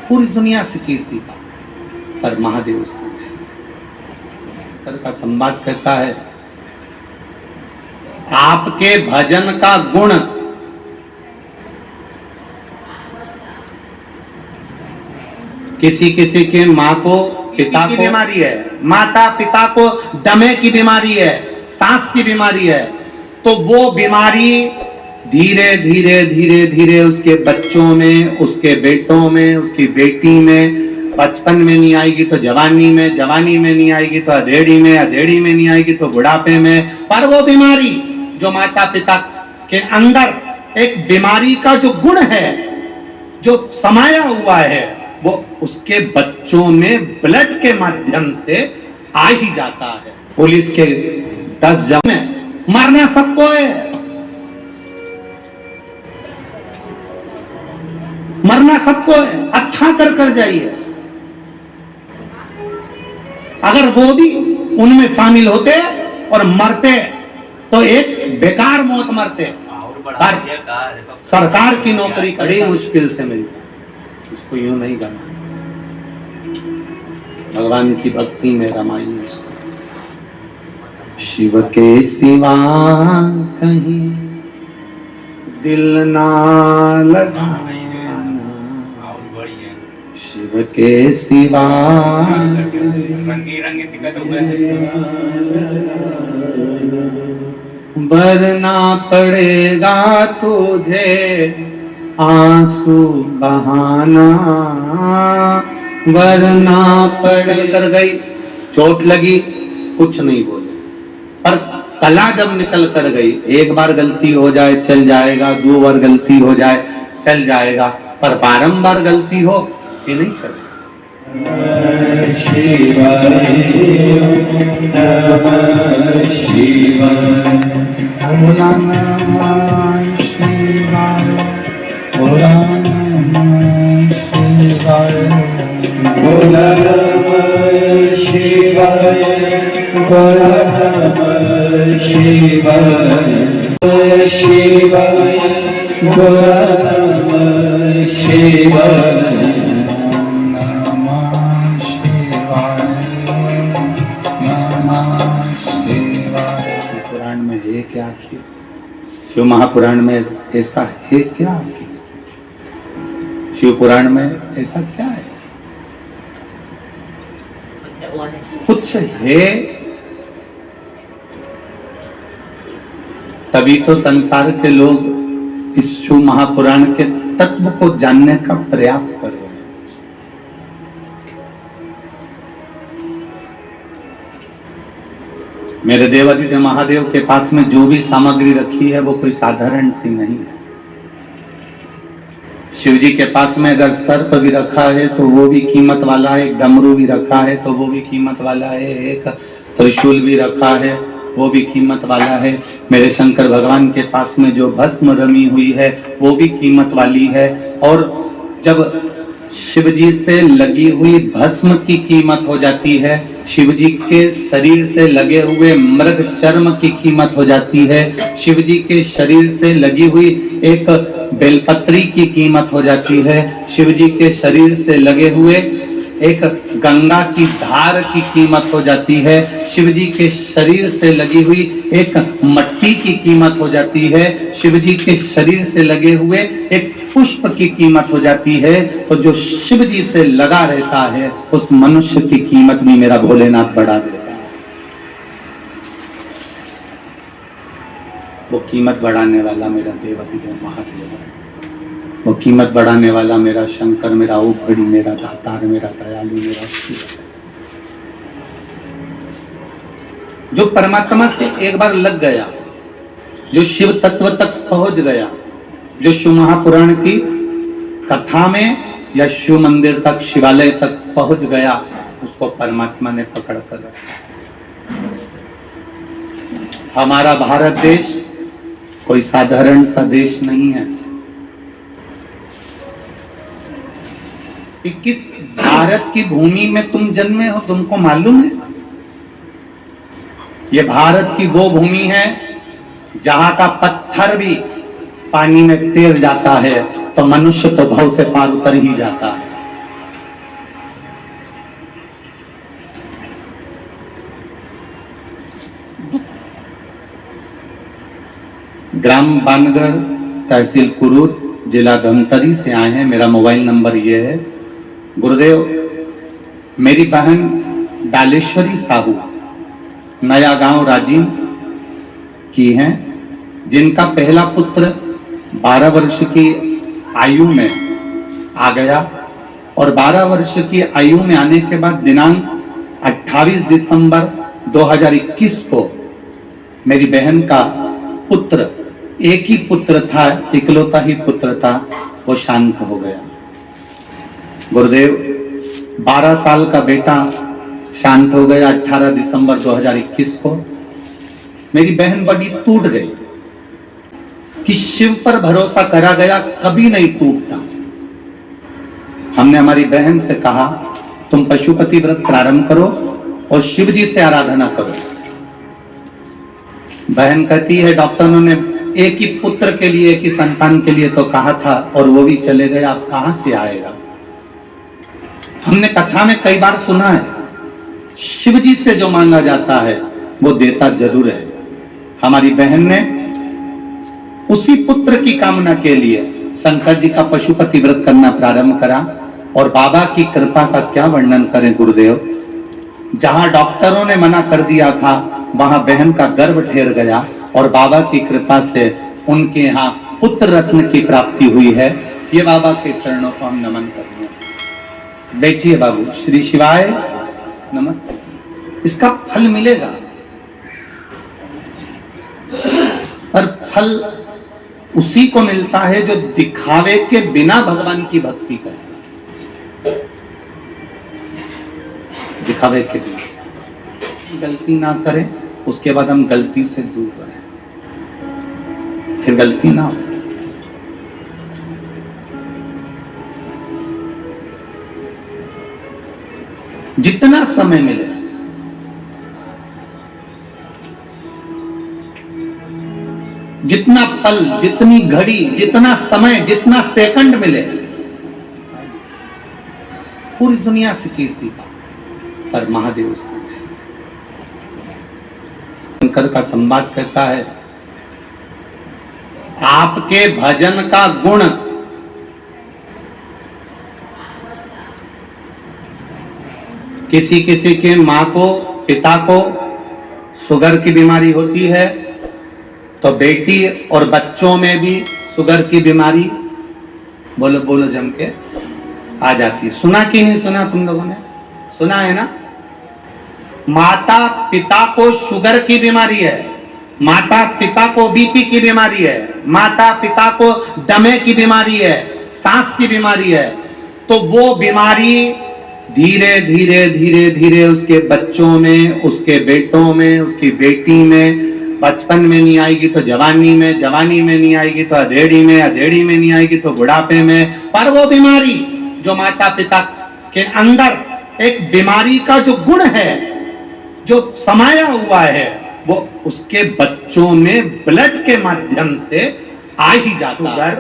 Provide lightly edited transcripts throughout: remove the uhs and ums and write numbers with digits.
पूरी दुनिया से कीर्ति पाई, पर महादेव से का संवाद कहता है, आपके भजन का गुण किसी किसी के माँ को पिता की बीमारी है, माता पिता को दमे की बीमारी है, सांस की बीमारी है, तो वो बीमारी धीरे धीरे धीरे धीरे उसके बच्चों में, उसके बेटों में, उसकी बेटी में, बचपन में नहीं आएगी तो जवानी में, जवानी में नहीं आएगी तो अधेड़ी में, अधेड़ी में नहीं आएगी तो बुढ़ापे में। पर वो बीमारी जो माता पिता के अंदर एक बीमारी का जो गुण है, जो समाया हुआ है, वो उसके बच्चों में ब्लड के माध्यम से आ ही जाता है। पुलिस के 10 जब में मरना सबको है, मरना सबको है, अच्छा कर कर जाइए। अगर वो भी उनमें शामिल होते और मरते तो एक बेकार मौत मरते। पर सरकार की नौकरी बड़ी मुश्किल से मिलती, इसको यूं नहीं करना। भगवान की भक्ति में रमाइए। शिव के सिवा कहीं दिल ना लगाना, शिव के सिवा वरना पड़ेगा तुझे आंसू बहाना, वरना पड़ कर गई, चोट लगी, कुछ नहीं बोले, पर कला जब निकल कर गई, एक बार गलती हो जाए चल जाएगा, 2 बार गलती हो जाए चल जाएगा, पर बारंबार गलती हो ये नहीं चलेगा। पुराण में है क्या? शिव महापुराण में ऐसा है क्या? शिव पुराण में ऐसा क्या है? कुछ है, तभी तो संसार के लोग इस शिव महापुराण के तत्व को जानने का प्रयास कर रहे हैं। मेरे देवादिदेव महादेव के पास में जो भी सामग्री रखी है वो कोई साधारण सी नहीं है। शिव जी के पास में अगर सर्प भी रखा है तो वो भी कीमत वाला है, एक डमरू भी रखा है तो वो भी कीमत वाला है, एक त्रिशूल भी रखा है वो भी कीमत वाला है। मेरे शंकर भगवान के पास में जो भस्म रमी हुई है वो भी कीमत वाली है। और जब शिव जी से लगी हुई भस्म की कीमत हो जाती है, शिव जी के शरीर से लगे हुए मृग चर्म की कीमत हो जाती है, शिव जी के शरीर से लगी हुई एक बेलपत्री की कीमत हो जाती है, शिव जी के शरीर से लगे हुए एक गंगा की धार की कीमत हो जाती है, शिव जी के शरीर से लगी हुई एक मट्टी की कीमत हो जाती है, शिव जी के शरीर से लगे हुए एक पुष्प की कीमत हो जाती है। तो जो शिव जी से लगा रहता है उस मनुष्य की कीमत भी मेरा भोलेनाथ बढ़ा देता है। वो कीमत बढ़ाने वाला मेरा देवादिदेव महादेव है, वो कीमत बढ़ाने वाला मेरा शंकर, मेरा ऊपरी, मेरा दातार, मेरा दयालु, मेरा शिव। जो परमात्मा से एक बार लग गया, जो शिव तत्व तक पहुंच गया, जो शिव महापुराण की कथा में या शिव मंदिर तक, शिवालय तक पहुंच गया, उसको परमात्मा ने पकड़ कर रखा। हमारा भारत देश कोई साधारण सा देश नहीं है। कि किस भारत की भूमि में तुम जन्मे हो तुमको मालूम है? ये भारत की वो भूमि है जहां का पत्थर भी पानी में तैर जाता है तो मनुष्य तो भव से पार उतर ही जाता है। ग्राम बानगर, तहसील कुरूद, जिला धमतरी से आए हैं। मेरा मोबाइल नंबर ये है। गुरुदेव, मेरी बहन डालेश्वरी साहू नया गांव राजीव की हैं, जिनका पहला पुत्र 12 वर्ष की आयु में आ गया और 12 वर्ष की आयु में आने के बाद दिनांक 28 दिसंबर 2021 को मेरी बहन का पुत्र, एक ही पुत्र था, इकलौता ही पुत्र था, वो शांत हो गया। गुरुदेव, 12 साल का बेटा शांत हो गया 18 दिसंबर 2021 को। मेरी बहन बड़ी टूट गई कि शिव पर भरोसा करा गया कभी नहीं टूटता। हमने हमारी बहन से कहा, तुम पशुपति व्रत प्रारंभ करो और शिव जी से आराधना करो। बहन कहती है, डॉक्टरों ने एक ही पुत्र के लिए, एक ही संतान के लिए तो कहा था और वो भी चले गए, आप कहां से आएगा। हमने कथा में कई बार सुना है, शिव जी से जो मांगा जाता है वो देता जरूर है। हमारी बहन ने उसी पुत्र की कामना के लिए शंकर जी का पशुपति व्रत करना प्रारंभ करा और बाबा की कृपा का क्या वर्णन करें गुरुदेव। जहां डॉक्टरों ने मना कर दिया था वहां बहन का गर्भ ठहर गया और बाबा की कृपा से उनके यहाँ पुत्र रत्न की प्राप्ति हुई है। ये बाबा के चरणों को हम नमन करते हैं। बैठिए बाबू। श्री शिवाय नमस्ते। इसका फल मिलेगा, पर फल उसी को मिलता है जो दिखावे के बिना भगवान की भक्ति करे। दिखावे के बिना गलती ना करें, उसके बाद हम गलती से दूर करें, फिर गलती ना हो। जितना समय मिले, जितना पल, जितनी घड़ी, जितना समय, जितना सेकंड मिले, पूरी दुनिया से कीर्ति पा, पर महादेव से। शंकर का संवाद कहता है, आपके भजन का गुण किसी किसी के मां को, पिता को शुगर की बीमारी होती है तो बेटी और बच्चों में भी शुगर की बीमारी बोलो बोलो जम के आ जाती है। सुना कि नहीं सुना? तुम लोगों ने सुना है ना? माता पिता को शुगर की बीमारी है, माता पिता को बीपी की बीमारी है, माता पिता को दमे की बीमारी है, सांस की बीमारी है, तो वो बीमारी धीरे धीरे धीरे धीरे उसके बच्चों में, उसके बेटों में, उसकी बेटी में, बचपन में नहीं आएगी तो जवानी में, जवानी में नहीं आएगी तो अधेड़ी में, अधेड़ी में नहीं आएगी तो बुढ़ापे में। पर वो बीमारी जो माता पिता के अंदर एक बीमारी का जो गुण है, जो समाया हुआ है, वो उसके बच्चों में ब्लड के माध्यम से आ ही जाता। शुगर,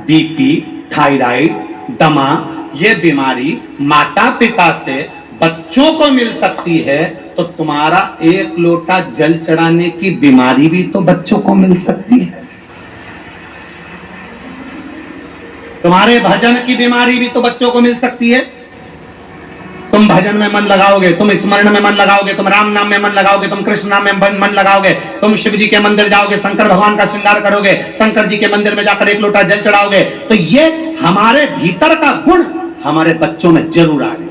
बीपी, थायराइड, दमा, ये बीमारी माता पिता से बच्चों को मिल सकती है, तो तुम्हारा एक लोटा जल चढ़ाने की बीमारी भी तो बच्चों को मिल सकती है। तुम्हारे भजन की बीमारी भी तो बच्चों को मिल सकती है। तुम भजन में मन लगाओगे, तुम स्मरण में मन लगाओगे, तुम राम नाम में मन लगाओगे, तुम कृष्ण नाम में मन लगाओगे, तुम शिव जी के मंदिर जाओगे, शंकर भगवान का श्रृंगार करोगे, शंकर जी के मंदिर में जाकर एक लोटा जल चढ़ाओगे, तो ये हमारे भीतर का गुण हमारे बच्चों में जरूर आए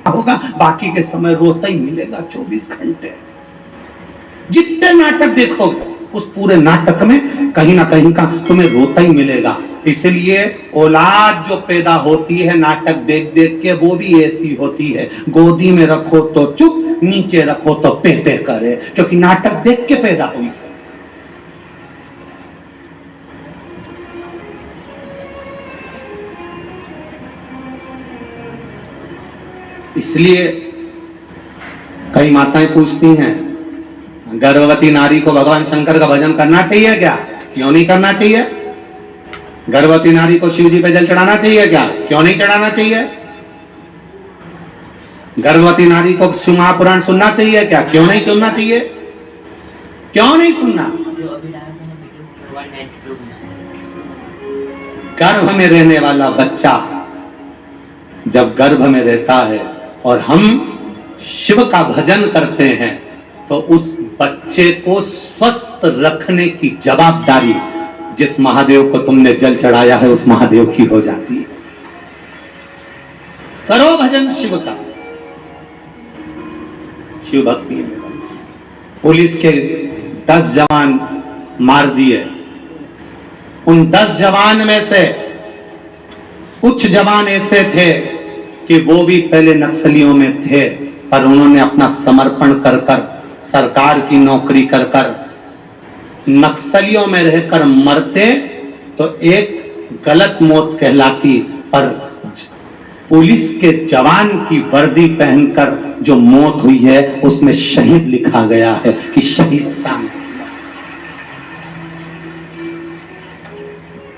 होगा। बाकी के समय रोता ही मिलेगा 24 घंटे। जितने नाटक देखोगे उस पूरे नाटक में कहीं ना कहीं का तुम्हें रोता ही मिलेगा। इसलिए औलाद जो पैदा होती है नाटक देख देख के, वो भी ऐसी होती है, गोदी में रखो तो चुप, नीचे रखो तो पे पे करे, क्योंकि नाटक देख के पैदा हुई। इसलिए कई माताएं पूछती हैं, गर्भवती नारी को भगवान शंकर का भजन करना चाहिए क्या? क्यों नहीं करना चाहिए? गर्भवती नारी को शिव जी पे जल चढ़ाना चाहिए क्या? क्यों नहीं चढ़ाना चाहिए? गर्भवती नारी को शिव महापुराण सुनना चाहिए क्या? क्यों नहीं सुनना चाहिए? क्यों नहीं सुनना? गर्भ में रहने वाला बच्चा जब गर्भ में रहता है और हम शिव का भजन करते हैं तो उस बच्चे को स्वस्थ रखने की जवाबदारी जिस महादेव को तुमने जल चढ़ाया है उस महादेव की हो जाती है। करो भजन शिव का। शिव भक्ति में पुलिस के 10 जवान मार दिए, उन 10 जवान में से कुछ जवान ऐसे थे कि वो भी पहले नक्सलियों में थे, पर उन्होंने अपना समर्पण कर कर सरकार की नौकरी कर कर नक्सलियों में रहकर मरते तो एक गलत मौत कहलाती, पर पुलिस के जवान की वर्दी पहनकर जो मौत हुई है उसमें शहीद लिखा गया है कि शहीद सामने।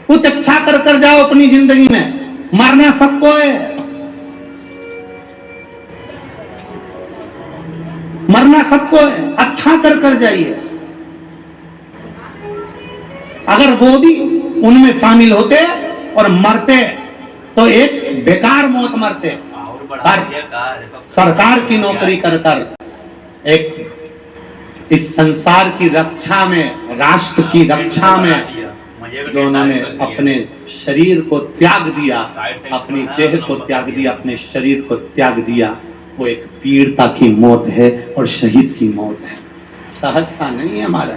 कुछ अच्छा कर कर जाओ अपनी जिंदगी में, मरना सबको है, मरना सबको है, अच्छा कर कर जाइए। अगर वो भी उनमें शामिल होते और मरते तो एक बेकार मौत मरते, पर सरकार की नौकरी कर कर एक इस संसार की रक्षा में, राष्ट्र की रक्षा में जो उन्होंने अपने शरीर को त्याग दिया, अपनी देह को त्याग दिया, अपने शरीर को त्याग दिया, वो एक वीरता की मौत है और शहीद की मौत है। सहजता नहीं है हमारा,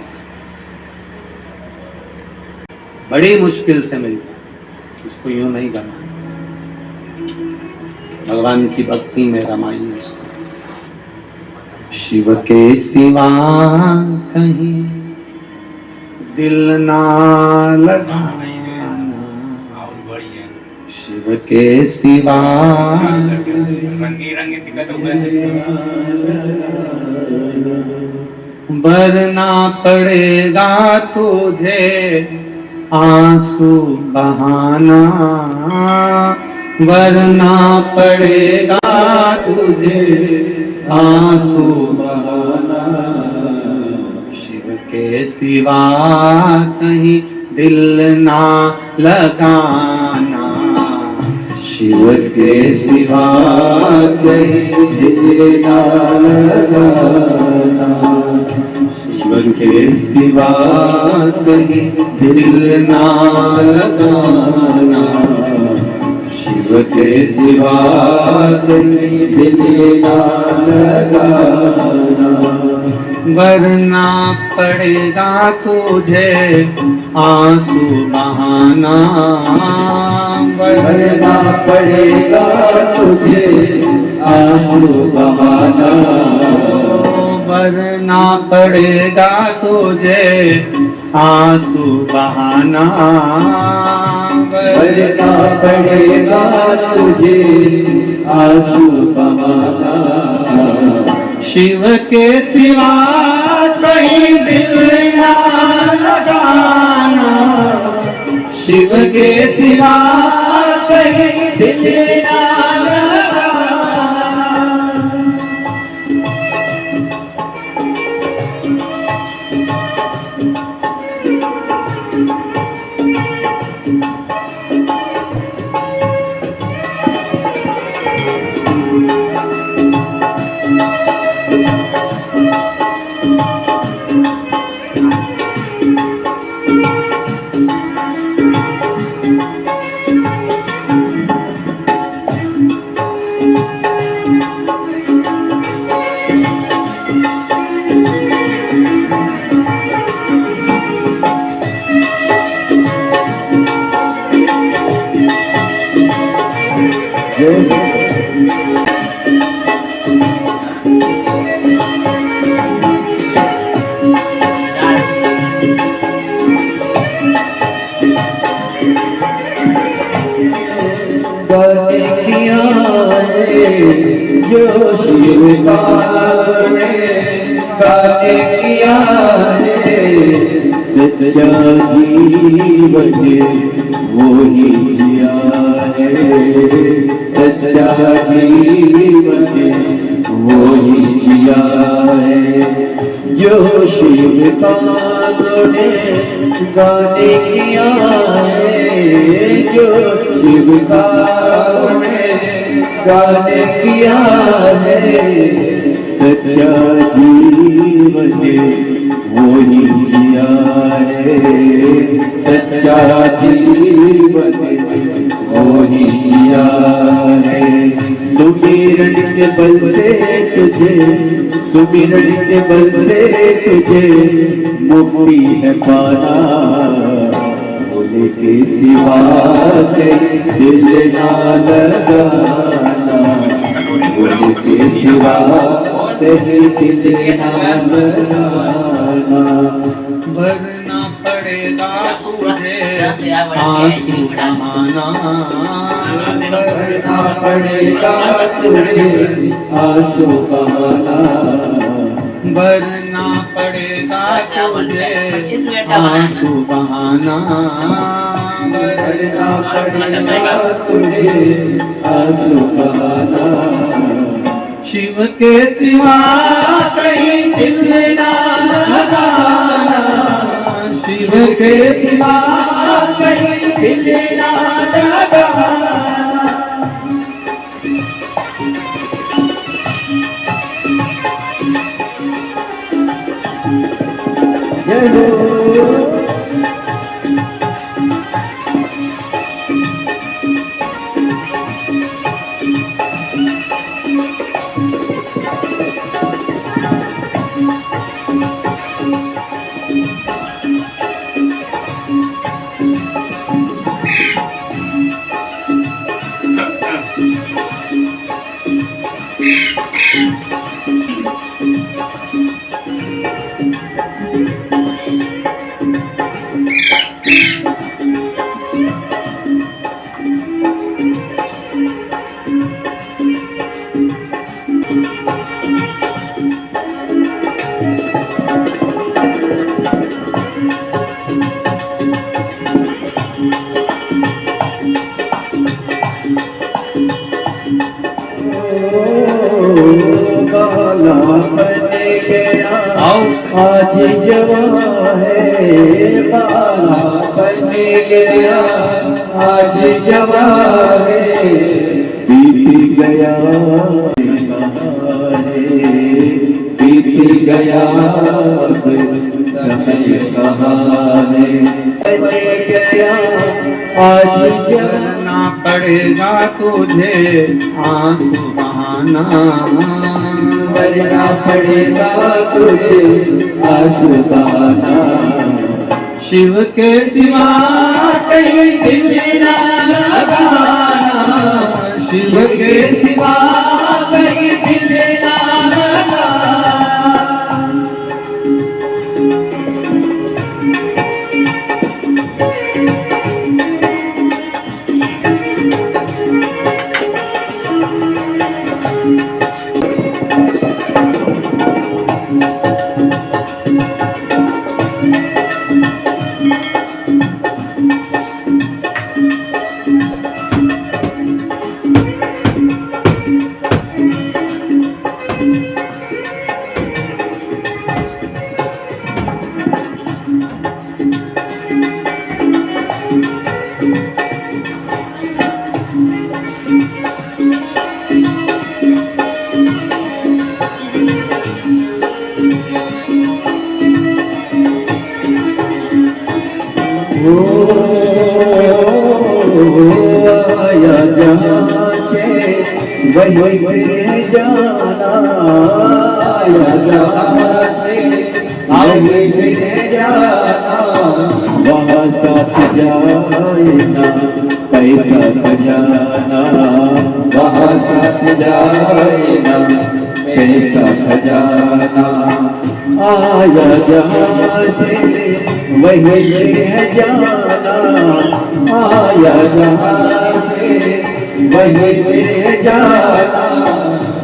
बड़ी मुश्किल से मिलता है, इसको यूं नहीं करना। भगवान की भक्ति में रमाइए। शिव के सिवा कहीं दिल ना लगाना, शिव के सिवा वरना पड़ेगा तुझे आंसू बहाना, वरना पड़ेगा तुझे आंसू बहाना, शिव के सिवा कहीं दिल ना लगाना, शिव के सिवा कहीं दिल ना लगाना, शिव के सिवा कहीं दिल ना लगाना, शिव के सिवा कहीं दिल ना लगाना, वरना पड़ेगा तुझे आंसू बहाना, वरना पड़ेगा तुझे आंसू बहाना, वरना पड़ेगा तुझे आंसू बहाना, वरना पड़ेगा तुझे आंसू बहाना, शिव के सिवा कहीं दिल ना लगाना, शिव के सिवा कहीं दिल ना लगाना। जो शिव का गाने किया है सच्चा जीवन वो ही जिया है सच्चा जीवन वो ही जिया है जो शिव कानों ने गाने किया है जो शिव कानों ने गाने किया है सच्चा जीवन वो ही जिया है सच्चा जीवन वो ही जिया है सुमिरन के बल से तुझे सुमिरन के बल से तुझे मुक्ति है पाना बोले के सिवा दिल ना लगाना बोले के सिवा दिल ना लगाना भरना पड़ेगा तुझे आंसू बहाना भरना पड़ेगा तुझे आंसू बहाना भरना पड़ेगा तुझे आंसू बहाना भरना पड़ेगा तुझे आंसू बहाना शिव के सिवा कहीं दिल ना लगाना शिव के सिवा कहीं दिल ना लगाना जय हो बाला बन गया आज जवां है बाला बन गया आज जवां है बीत गया बीत गया समय कहाँ है बन गया आज भरना पड़ेगा तुझे आंसू बहाना भरना पड़ेगा तुझे आंसू बहाना शिव के सिवा कहीं दिल ना लगाना शिव के सिवा कहीं दिल ना लगाना आया जहाँ से वही फिर जाना आया जहाँ से वही फिर जाना वहाँ साथ जाना पैसा खजाना वहाँ साथ जाना पैसा खजाना आया जहाँ से वही फिर जाना आया जहाँ से वही फिर जाना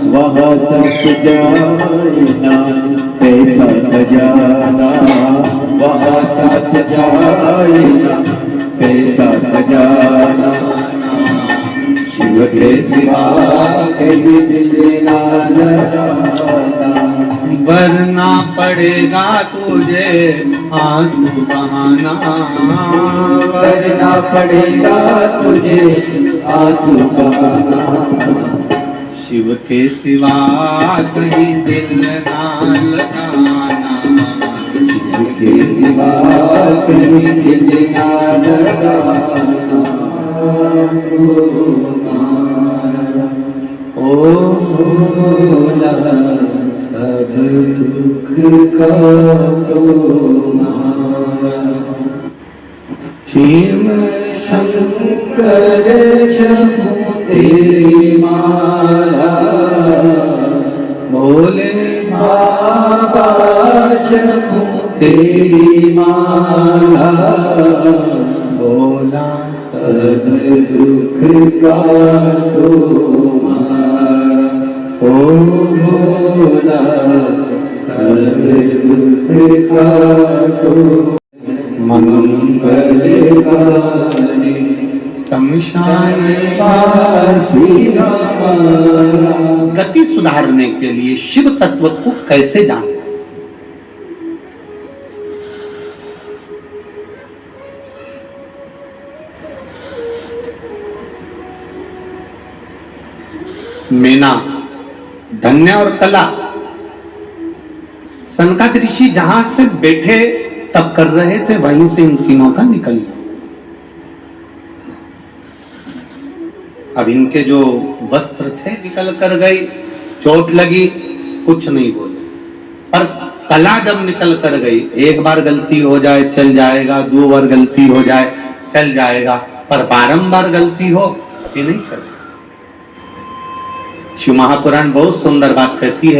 वहाँ सब जाना कैसा खजाना, वहाँ सब जाना कैसा खजाना, शिव के सिवा कहीं दिल ना लगाना, वरना पड़ेगा तुझे आंसू बहाना, करना पड़ेगा तुझे आंसू बहाना, शिव के सिवा कहीं दिल ना लगाना, शिव के सिवा कहीं दिल ना लगाना। ओ भोला सब दुख का शिव शंकर जपूं तेरी माला, भोले बाबा जपूं तेरी माला, भोला सब दुख का तुम्हारा, ओ भोला सब दुख का तुम्हारा, मंगल गाने शमशान वासी हमारा। गति सुधारने के लिए शिव तत्व को कैसे जाने? मीना, धन्य और कला, सनकादिक ऋषि जहां से बैठे तब कर रहे थे वहीं से इन तीनों का निकल गया। अब इनके जो वस्त्र थे निकल कर गई, चोट लगी, कुछ नहीं बोले, पर कला जब निकल कर गई, एक बार गलती हो जाए चल जाएगा, दो बार गलती हो जाए चल जाएगा, पर बारंबार गलती हो ये नहीं चलेगा। शिव महापुराण बहुत सुंदर बात कहती है।